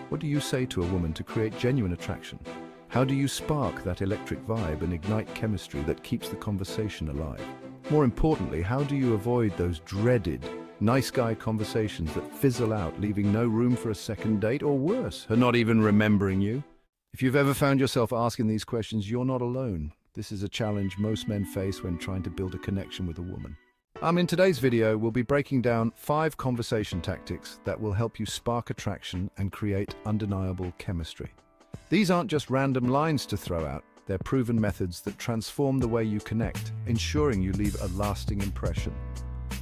What do you say to a woman to create genuine attraction? How do you spark that electric vibe and ignite chemistry that keeps the conversation alive? More importantly, how do you avoid those dreaded, nice guy conversations that fizzle out, leaving no room for a second date, or worse, her not even remembering you? If you've ever found yourself asking these questions, you're not alone. This is a challenge most men face when trying to build a connection with a woman. In today's video, we'll be breaking down 5 conversation tactics that will help you spark attraction and create undeniable chemistry. These aren't just random lines to throw out. They're proven methods that transform the way you connect, ensuring you leave a lasting impression.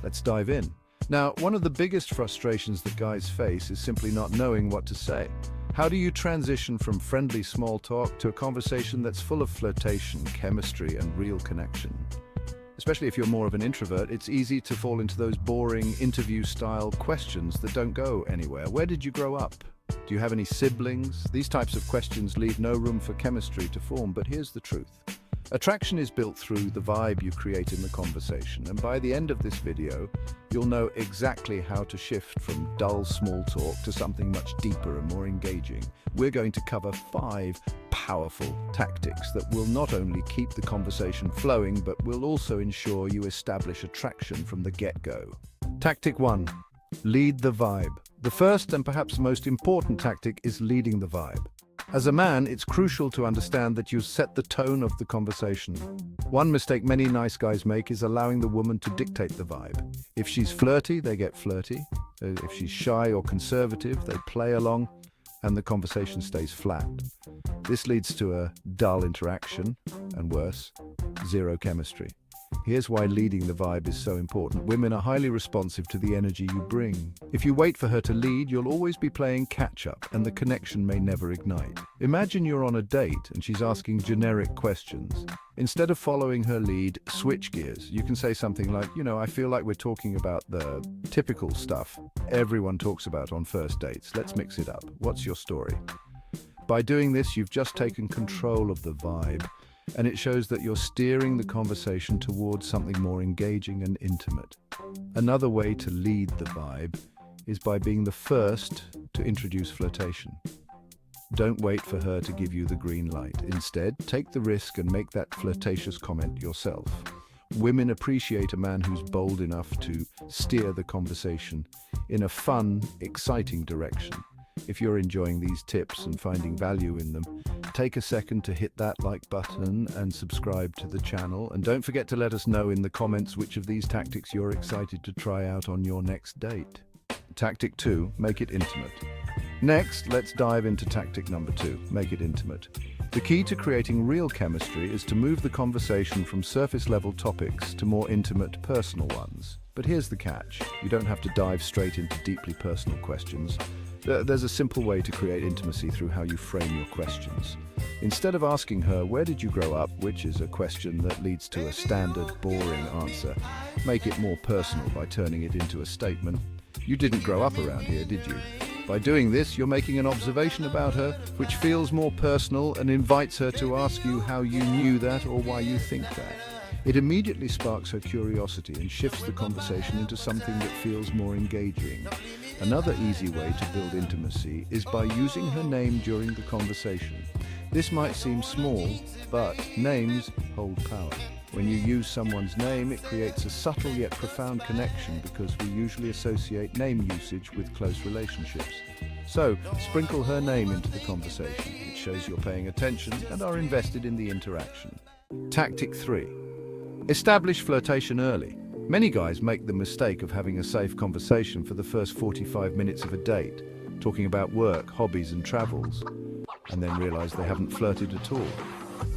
Let's dive in. Now, one of the biggest frustrations that guys face is simply not knowing what to say. How do you transition from friendly small talk to a conversation that's full of flirtation, chemistry, and real connection? Especially if you're more of an introvert, it's easy to fall into those boring interview-style questions that don't go anywhere. Where did you grow up? Do you have any siblings? These types of questions leave no room for chemistry to form, but here's the truth. Attraction is built through the vibe you create in the conversation, and by the end of this video, you'll know exactly how to shift from dull small talk to something much deeper and more engaging. We're going to cover 5 powerful tactics that will not only keep the conversation flowing, but will also ensure you establish attraction from the get-go. Tactic 1. Lead the vibe. The first and perhaps most important tactic is leading the vibe. As a man, it's crucial to understand that you set the tone of the conversation. One mistake many nice guys make is allowing the woman to dictate the vibe. If she's flirty, they get flirty. If she's shy or conservative, they play along, and the conversation stays flat. This leads to a dull interaction, and worse, zero chemistry. Here's why leading the vibe is so important. Women are highly responsive to the energy you bring. If you wait for her to lead, you'll always be playing catch-up, and the connection may never ignite. Imagine you're on a date and she's asking generic questions. Instead of following her lead, switch gears. You can say something like, I feel like we're talking about the typical stuff everyone talks about on first dates. Let's mix it up. What's your story? By doing this, you've just taken control of the vibe, and it shows that you're steering the conversation towards something more engaging and intimate. Another way to lead the vibe is by being the first to introduce flirtation. Don't wait for her to give you the green light. Instead, take the risk and make that flirtatious comment yourself. Women appreciate a man who's bold enough to steer the conversation in a fun, exciting direction. If you're enjoying these tips and finding value in them, take a second to hit that like button and subscribe to the channel. And don't forget to let us know in the comments which of these tactics you're excited to try out on your next date. Tactic 2, make it intimate. Next, let's dive into tactic number 2, make it intimate. The key to creating real chemistry is to move the conversation from surface-level topics to more intimate, personal ones. But here's the catch. You don't have to dive straight into deeply personal questions. There's a simple way to create intimacy through how you frame your questions. Instead of asking her, "Where did you grow up?" which is a question that leads to a standard, boring answer, make it more personal by turning it into a statement. "You didn't grow up around here, did you?" By doing this, you're making an observation about her, which feels more personal and invites her to ask you how you knew that or why you think that. It immediately sparks her curiosity and shifts the conversation into something that feels more engaging. Another easy way to build intimacy is by using her name during the conversation. This might seem small, but names hold power. When you use someone's name, it creates a subtle yet profound connection because we usually associate name usage with close relationships. So, sprinkle her name into the conversation. It shows you're paying attention and are invested in the interaction. Tactic 3. Establish flirtation early. Many guys make the mistake of having a safe conversation for the first 45 minutes of a date, talking about work, hobbies and travels, and then realize they haven't flirted at all.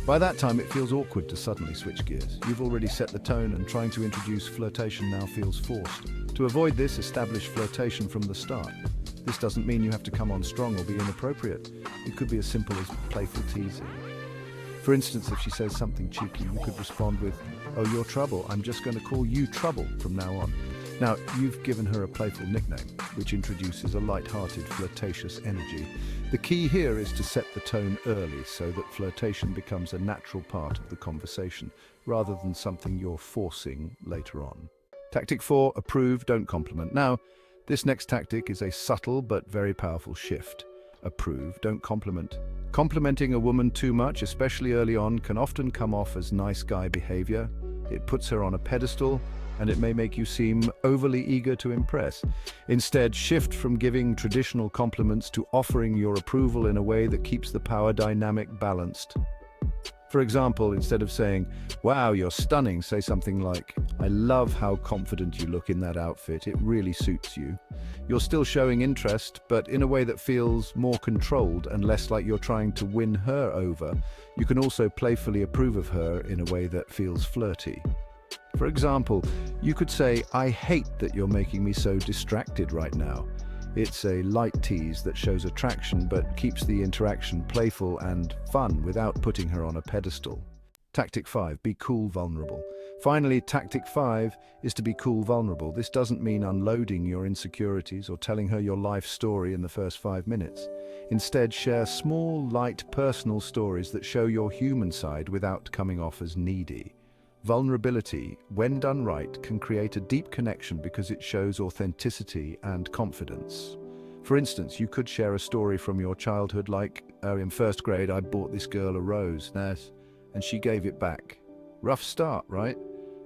By that time, it feels awkward to suddenly switch gears. You've already set the tone, and trying to introduce flirtation now feels forced. To avoid this, establish flirtation from the start. This doesn't mean you have to come on strong or be inappropriate. It could be as simple as playful teasing. For instance, if she says something cheeky, you could respond with, "Oh, you're Trouble. I'm just going to call you Trouble from now on." Now, you've given her a playful nickname, which introduces a light-hearted, flirtatious energy. The key here is to set the tone early so that flirtation becomes a natural part of the conversation, rather than something you're forcing later on. Tactic 4, approve, don't compliment. Now, this next tactic is a subtle but very powerful shift. Approve, don't compliment. Complimenting a woman too much, especially early on, can often come off as nice guy behavior. It puts her on a pedestal, and it may make you seem overly eager to impress. Instead, shift from giving traditional compliments to offering your approval in a way that keeps the power dynamic balanced. For example, instead of saying, "Wow, you're stunning," say something like, "I love how confident you look in that outfit, it really suits you." You're still showing interest, but in a way that feels more controlled and less like you're trying to win her over. You can also playfully approve of her in a way that feels flirty. For example, you could say, "I hate that you're making me so distracted right now." It's a light tease that shows attraction but keeps the interaction playful and fun without putting her on a pedestal. Tactic 5, be cool, vulnerable. Finally, tactic 5 is to be cool, vulnerable. This doesn't mean unloading your insecurities or telling her your life story in the first 5 minutes. Instead, share small, light, personal stories that show your human side without coming off as needy. Vulnerability, when done right, can create a deep connection because it shows authenticity and confidence. For instance, you could share a story from your childhood like, in first grade I bought this girl a rose, and she gave it back. Rough start, right?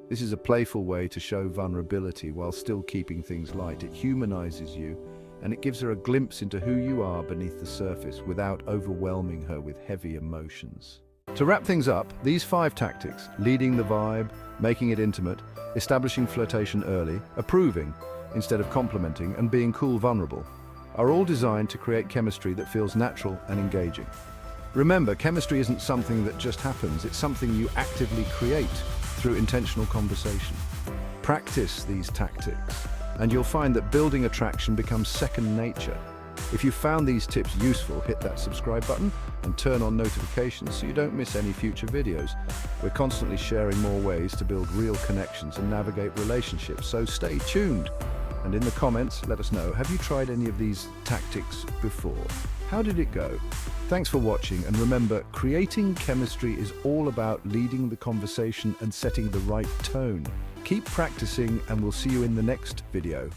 This is a playful way to show vulnerability while still keeping things light. It humanizes you, and it gives her a glimpse into who you are beneath the surface without overwhelming her with heavy emotions. To wrap things up, these 5 tactics, leading the vibe, making it intimate, establishing flirtation early, approving instead of complimenting, and being cool, vulnerable, are all designed to create chemistry that feels natural and engaging. Remember, chemistry isn't something that just happens, it's something you actively create through intentional conversation. Practice these tactics, and you'll find that building attraction becomes second nature. If you found these tips useful, hit that subscribe button and turn on notifications so you don't miss any future videos. We're constantly sharing more ways to build real connections and navigate relationships, so stay tuned. And in the comments, let us know, have you tried any of these tactics before? How did it go? Thanks for watching, and remember, creating chemistry is all about leading the conversation and setting the right tone. Keep practicing, and we'll see you in the next video.